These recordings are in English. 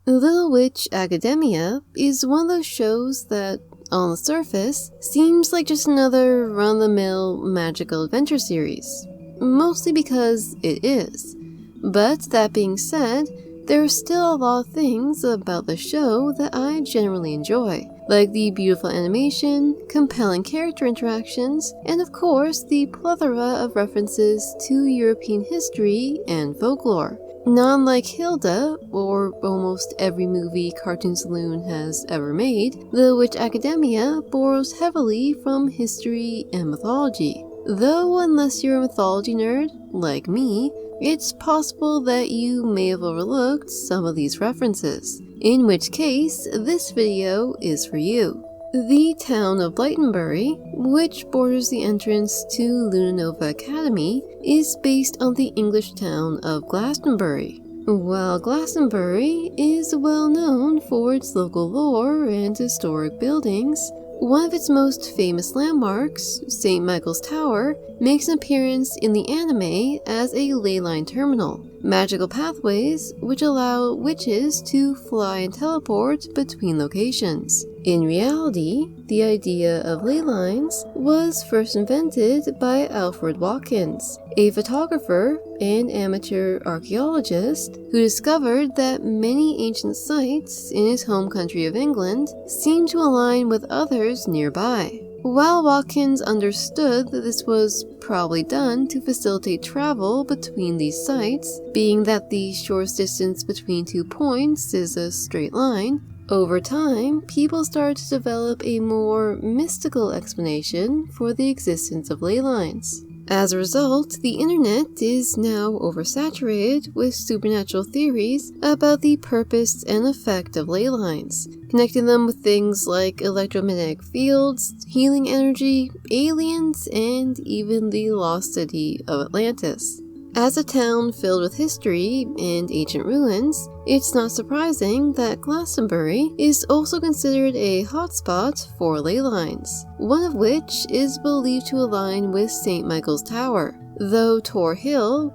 Little Witch Academia is one of those shows that, on the surface, seems like just another run-of-the-mill magical adventure series, mostly because it is. But that being said, there are still a lot of things about the show that I generally enjoy, like the beautiful animation, compelling character interactions, and of course the plethora of references to European history and folklore. Not unlike Hilda, or almost every movie Cartoon Saloon has ever made, Little Witch Academia borrows heavily from history and mythology. Though unless you're a mythology nerd, like me, it's possible that you may have overlooked some of these references, in which case this video is for you. The town of Lightenbury, which borders the entrance to Lunanova Academy, is based on the English town of Glastonbury. While Glastonbury is well known for its local lore and historic buildings, one of its most famous landmarks, St. Michael's Tower, makes an appearance in the anime as a ley line terminal, magical pathways which allow witches to fly and teleport between locations. In reality, the idea of ley lines was first invented by Alfred Watkins, a photographer and amateur archaeologist who discovered that many ancient sites in his home country of England seemed to align with others nearby. While Watkins understood that this was probably done to facilitate travel between these sites, being that the shortest distance between 2 points is a straight line, over time, people started to develop a more mystical explanation for the existence of ley lines. As a result, the internet is now oversaturated with supernatural theories about the purpose and effect of ley lines, connecting them with things like electromagnetic fields, healing energy, aliens, and even the lost city of Atlantis. As a town filled with history and ancient ruins, it's not surprising that Glastonbury is also considered a hotspot for ley lines, one of which is believed to align with St. Michael's Tower, though Tor Hill,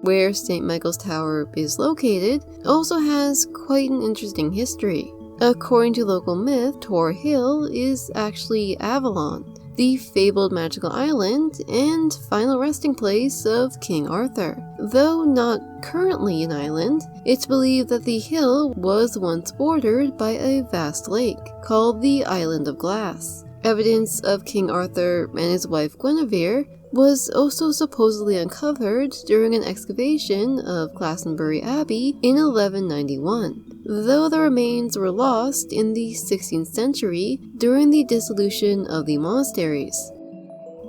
where St. Michael's Tower is located, also has quite an interesting history. According to local myth, Tor Hill is actually Avalon, the fabled magical island and final resting place of King Arthur. Though not currently an island, it's believed that the hill was once bordered by a vast lake called the Island of Glass. Evidence of King Arthur and his wife Guinevere was also supposedly uncovered during an excavation of Glastonbury Abbey in 1191, though the remains were lost in the 16th century during the dissolution of the monasteries.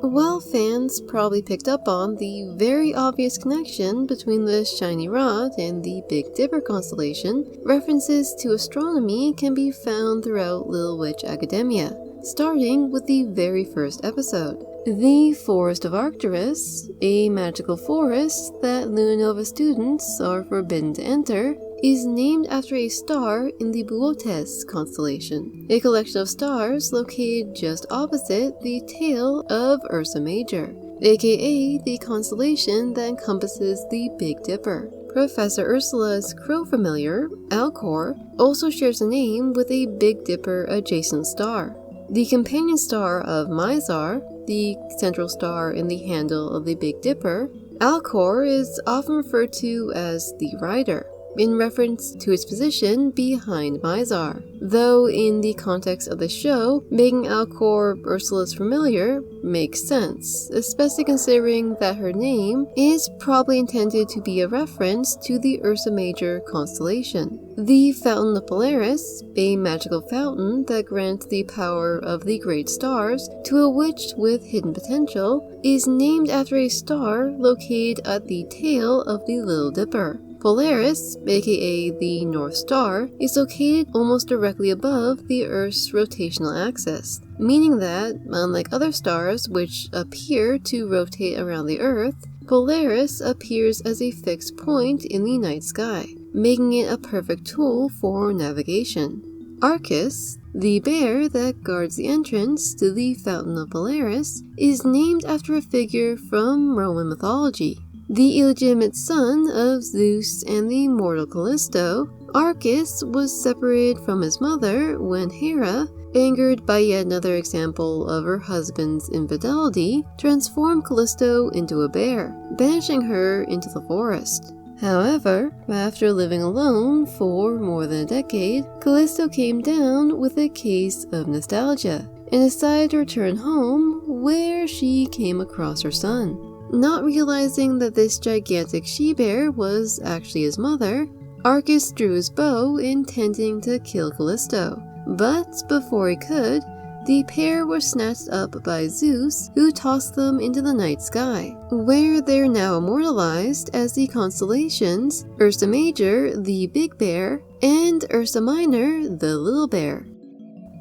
While fans probably picked up on the very obvious connection between the shiny rod and the Big Dipper constellation, references to astronomy can be found throughout Little Witch Academia, starting with the very first episode. The Forest of Arcturus, a magical forest that Lunanova students are forbidden to enter, is named after a star in the Boötes constellation, a collection of stars located just opposite the tail of Ursa Major, aka the constellation that encompasses the Big Dipper. Professor Ursula's crow familiar, Alcor, also shares a name with a Big Dipper adjacent star. The companion star of Mizar, the central star in the handle of the Big Dipper, Alcor is often referred to as the Rider, in reference to its position behind Mizar, though in the context of the show, making Alcor Ursula's familiar makes sense, especially considering that her name is probably intended to be a reference to the Ursa Major constellation. The Fountain of Polaris, a magical fountain that grants the power of the great stars to a witch with hidden potential, is named after a star located at the tail of the Little Dipper. Polaris, aka the North Star, is located almost directly above the Earth's rotational axis, meaning that, unlike other stars which appear to rotate around the Earth, Polaris appears as a fixed point in the night sky, making it a perfect tool for navigation. Arcus, the bear that guards the entrance to the Fountain of Polaris, is named after a figure from Roman mythology. The illegitimate son of Zeus and the mortal Callisto, Arcas was separated from his mother when Hera, angered by yet another example of her husband's infidelity, transformed Callisto into a bear, banishing her into the forest. However, after living alone for more than a decade, Callisto came down with a case of nostalgia and decided to return home, where she came across her son. Not realizing that this gigantic she-bear was actually his mother, Arcas drew his bow intending to kill Callisto. But before he could, the pair were snatched up by Zeus, who tossed them into the night sky, where they're now immortalized as the constellations Ursa Major, the Big Bear, and Ursa Minor, the Little Bear.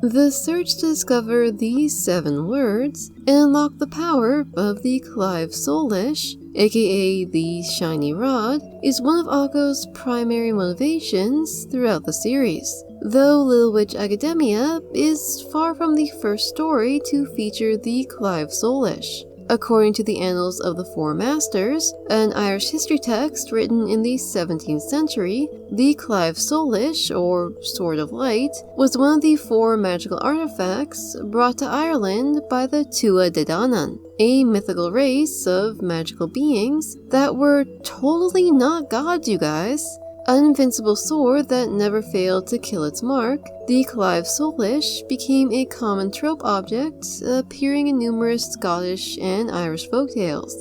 The search to discover these 7 words and unlock the power of the Clive Soulish, aka the Shiny Rod, is one of Akko's primary motivations throughout the series. Though Little Witch Academia is far from the first story to feature the Clive Soulish. According to the Annals of the Four Masters, an Irish history text written in the 17th century, the Clive Soulish, or Sword of Light, was one of the 4 magical artifacts brought to Ireland by the Tuatha De Danann, a mythical race of magical beings that were totally not gods, you guys. An invincible sword that never failed to kill its mark, the Clive Soulish became a common trope object, appearing in numerous Scottish and Irish folktales.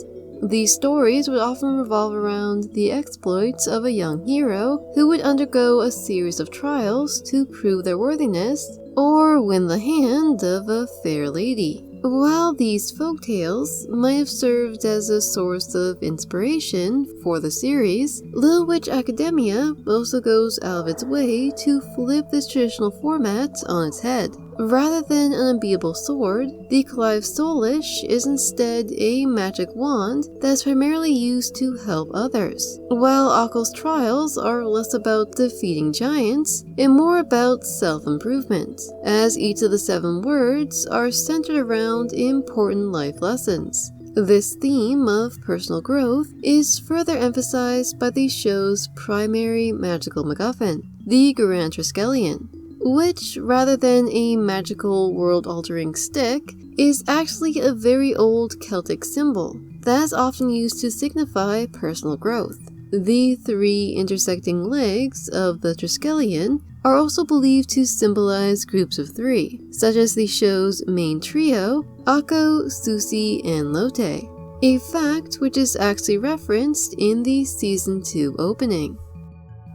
These stories would often revolve around the exploits of a young hero who would undergo a series of trials to prove their worthiness or win the hand of a fair lady. While these folktales might have served as a source of inspiration for the series, Little Witch Academia also goes out of its way to flip this traditional format on its head. Rather than an unbeatable sword, the Clive Soulish is instead a magic wand that is primarily used to help others, while Akko's trials are less about defeating giants and more about self-improvement, as each of the 7 words are centered around important life lessons. This theme of personal growth is further emphasized by the show's primary magical MacGuffin, the Grand Triskelion, which, rather than a magical world-altering stick, is actually a very old Celtic symbol that is often used to signify personal growth. The 3 intersecting legs of the Triskelion are also believed to symbolize groups of 3, such as the show's main trio, Akko, Susie, and Lotte, a fact which is actually referenced in the Season 2 opening.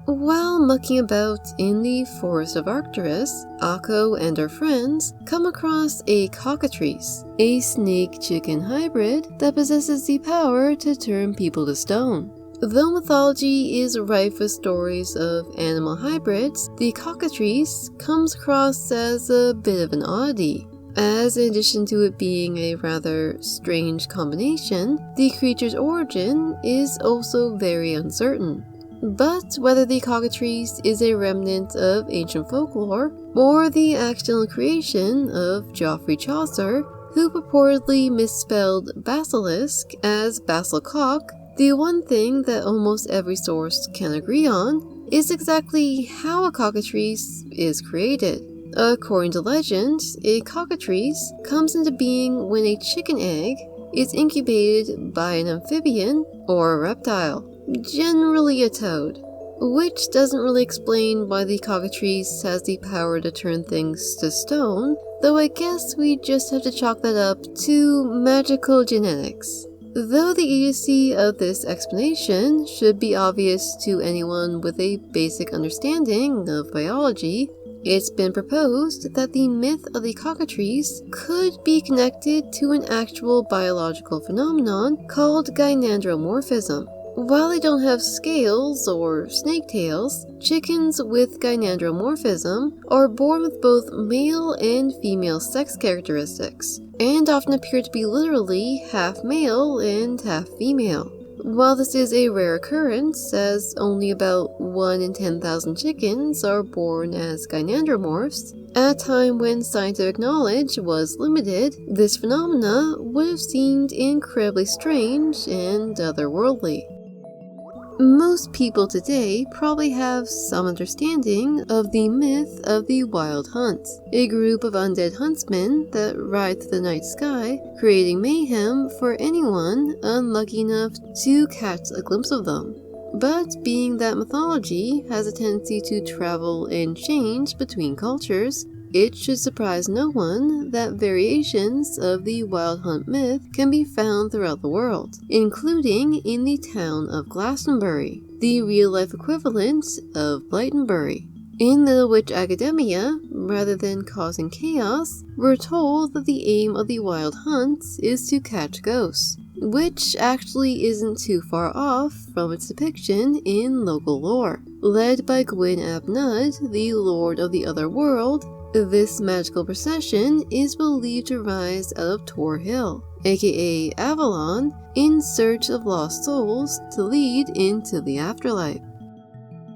While mucking about in the forest of Arcturus, Akko and her friends come across a cockatrice, a snake-chicken hybrid that possesses the power to turn people to stone. Though mythology is rife with stories of animal hybrids, the cockatrice comes across as a bit of an oddity, as in addition to it being a rather strange combination, the creature's origin is also very uncertain. But whether the cockatrice is a remnant of ancient folklore, or the accidental creation of Geoffrey Chaucer, who purportedly misspelled basilisk as basilcock, the one thing that almost every source can agree on is exactly how a cockatrice is created. According to legend, a cockatrice comes into being when a chicken egg is incubated by an amphibian or a reptile, generally a toad, which doesn't really explain why the cockatrice has the power to turn things to stone, though I guess we just have to chalk that up to magical genetics. Though the idiocy of this explanation should be obvious to anyone with a basic understanding of biology, it's been proposed that the myth of the cockatrice could be connected to an actual biological phenomenon called gynandromorphism. While they don't have scales or snake tails, chickens with gynandromorphism are born with both male and female sex characteristics, and often appear to be literally half male and half female. While this is a rare occurrence, as only about 1 in 10,000 chickens are born as gynandromorphs, at a time when scientific knowledge was limited, this phenomena would have seemed incredibly strange and otherworldly. Most people today probably have some understanding of the myth of the Wild Hunt, a group of undead huntsmen that ride through the night sky, creating mayhem for anyone unlucky enough to catch a glimpse of them. But being that mythology has a tendency to travel and change between cultures, it should surprise no one that variations of the Wild Hunt myth can be found throughout the world, including in the town of Glastonbury, the real-life equivalent of Blytonbury. In Little Witch Academia, rather than causing chaos, we're told that the aim of the Wild Hunt is to catch ghosts, which actually isn't too far off from its depiction in local lore. Led by Gwyn ap Nudd, the Lord of the Otherworld, this magical procession is believed to rise out of Tor Hill, aka Avalon, in search of lost souls to lead into the afterlife.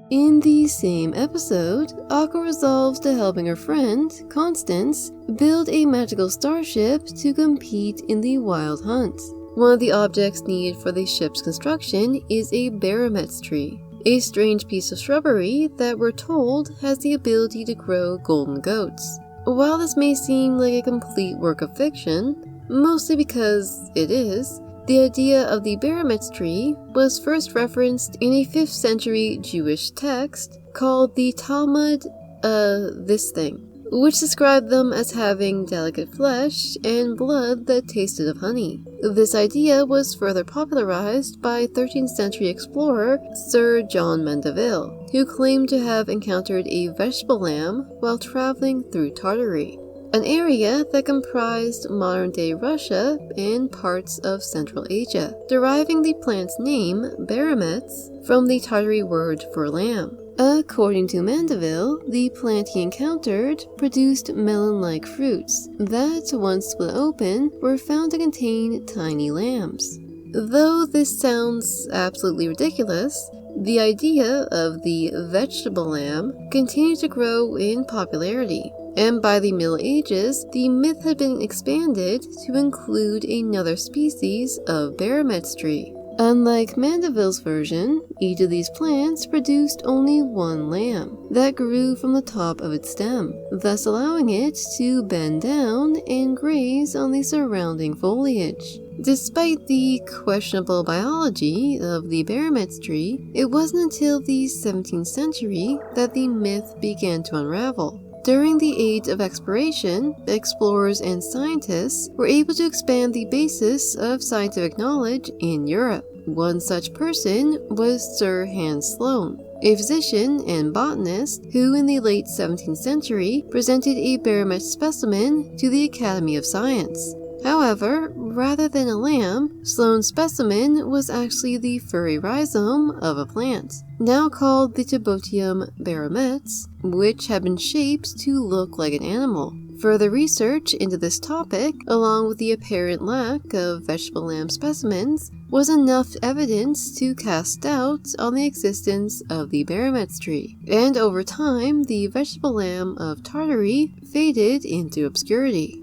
In the same episode, Aqua resolves to helping her friend, Constance, build a magical starship to compete in the Wild Hunt. One of the objects needed for the ship's construction is a barometz tree, a strange piece of shrubbery that we're told has the ability to grow golden goats. While this may seem like a complete work of fiction, mostly because it is, the idea of the barometz tree was first referenced in a 5th century Jewish text called the Talmud this thing, which described them as having delicate flesh and blood that tasted of honey. This idea was further popularized by 13th century explorer Sir John Mandeville, who claimed to have encountered a vegetable lamb while traveling through Tartary, an area that comprised modern-day Russia and parts of Central Asia, deriving the plant's name, barometz, from the Tartary word for lamb. According to Mandeville, the plant he encountered produced melon-like fruits that, once split open, were found to contain tiny lambs. Though this sounds absolutely ridiculous, the idea of the vegetable lamb continued to grow in popularity, and by the Middle Ages, the myth had been expanded to include another species of barometz tree. Unlike Mandeville's version, each of these plants produced only one lamb that grew from the top of its stem, thus allowing it to bend down and graze on the surrounding foliage. Despite the questionable biology of the barometz tree, it wasn't until the 17th century that the myth began to unravel. During the Age of Exploration, explorers and scientists were able to expand the basis of scientific knowledge in Europe. One such person was Sir Hans Sloan, a physician and botanist who in the late 17th century presented a barometz specimen to the Academy of Science. However, rather than a lamb, Sloan's specimen was actually the furry rhizome of a plant, now called the Tibotium barometz, which had been shaped to look like an animal. Further research into this topic, along with the apparent lack of vegetable lamb specimens, was enough evidence to cast doubt on the existence of the barometz tree, and over time, the vegetable lamb of Tartary faded into obscurity.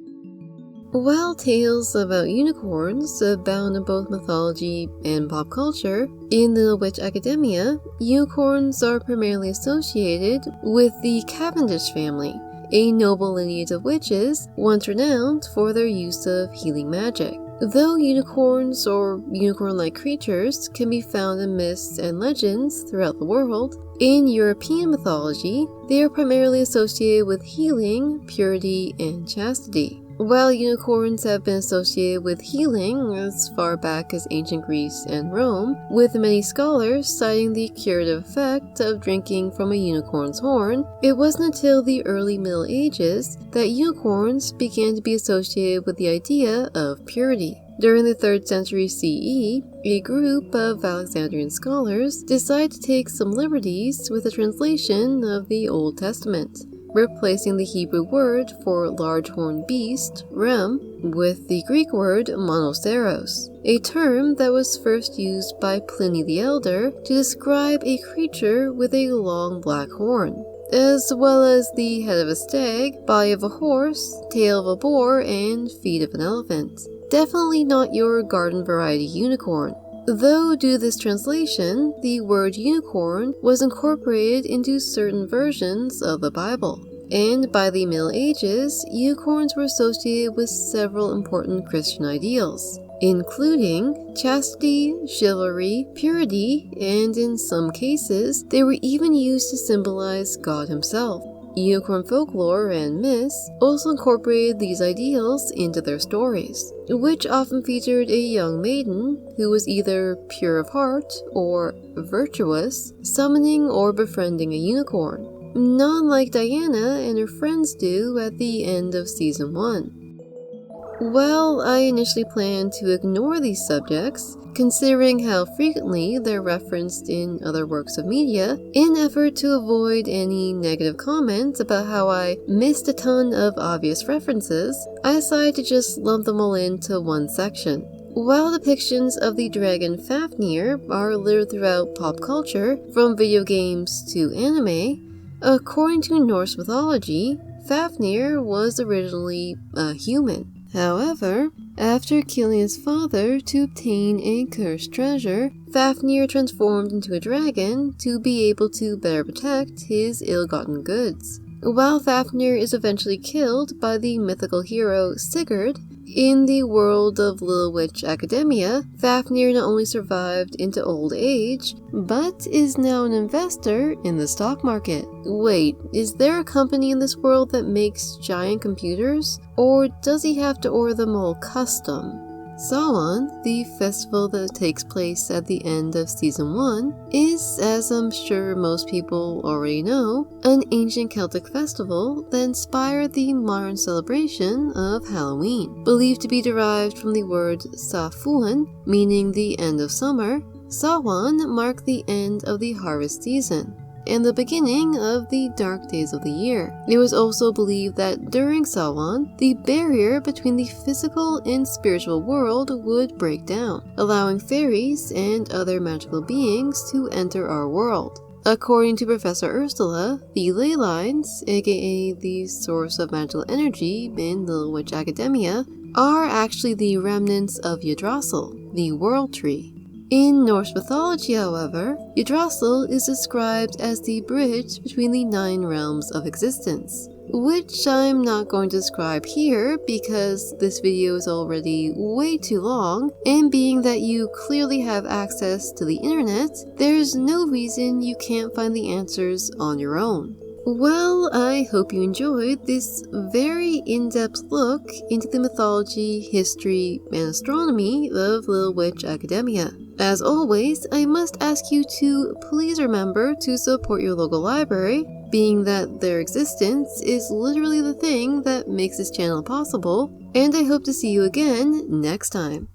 While tales about unicorns abound in both mythology and pop culture, in Little Witch Academia, unicorns are primarily associated with the Cavendish family, a noble lineage of witches once renowned for their use of healing magic. Though unicorns or unicorn-like creatures can be found in myths and legends throughout the world, in European mythology, they are primarily associated with healing, purity, and chastity. While unicorns have been associated with healing as far back as ancient Greece and Rome, with many scholars citing the curative effect of drinking from a unicorn's horn, it wasn't until the early Middle Ages that unicorns began to be associated with the idea of purity. During the 3rd century CE, a group of Alexandrian scholars decided to take some liberties with a translation of the Old Testament. replacing the Hebrew word for large horned beast, rem, with the Greek word monoceros, a term that was first used by Pliny the Elder to describe a creature with a long black horn, as well as the head of a stag, body of a horse, tail of a boar, and feet of an elephant. Definitely not your garden variety unicorn. Though due to this translation, the word unicorn was incorporated into certain versions of the Bible. And by the Middle Ages, unicorns were associated with several important Christian ideals, including chastity, chivalry, purity, and in some cases, they were even used to symbolize God himself. Unicorn folklore and myths also incorporated these ideals into their stories, which often featured a young maiden who was either pure of heart or virtuous, summoning or befriending a unicorn, not like Diana and her friends do at the end of Season 1. While I initially planned to ignore these subjects, considering how frequently they're referenced in other works of media, in effort to avoid any negative comments about how I missed a ton of obvious references, I decided to just lump them all into one section. While depictions of the dragon Fafnir are littered throughout pop culture, from video games to anime, according to Norse mythology, Fafnir was originally a human. However, after killing his father to obtain a cursed treasure, Fafnir transformed into a dragon to be able to better protect his ill-gotten goods. While Fafnir is eventually killed by the mythical hero Sigurd, in the world of Little Witch Academia, Fafnir not only survived into old age, but is now an investor in the stock market. Wait, is there a company in this world that makes giant computers? Or does he have to order them all custom? Samhain, the festival that takes place at the end of Season 1, is, as I'm sure most people already know, an ancient Celtic festival that inspired the modern celebration of Halloween. Believed to be derived from the word Safuan, meaning the end of summer, Samhain marked the end of the harvest season and the beginning of the dark days of the year. It was also believed that during Samhain, the barrier between the physical and spiritual world would break down, allowing fairies and other magical beings to enter our world. According to Professor Ursula, the Ley Lines, aka the source of magical energy in Little Witch Academia, are actually the remnants of Yggdrasil, the World Tree. In Norse mythology, however, Yggdrasil is described as the bridge between the 9 realms of existence, which I'm not going to describe here because this video is already way too long, and being that you clearly have access to the internet, there's no reason you can't find the answers on your own. Well, I hope you enjoyed this very in-depth look into the mythology, history, and astronomy of Little Witch Academia. As always, I must ask you to please remember to support your local library, being that their existence is literally the thing that makes this channel possible, and I hope to see you again next time.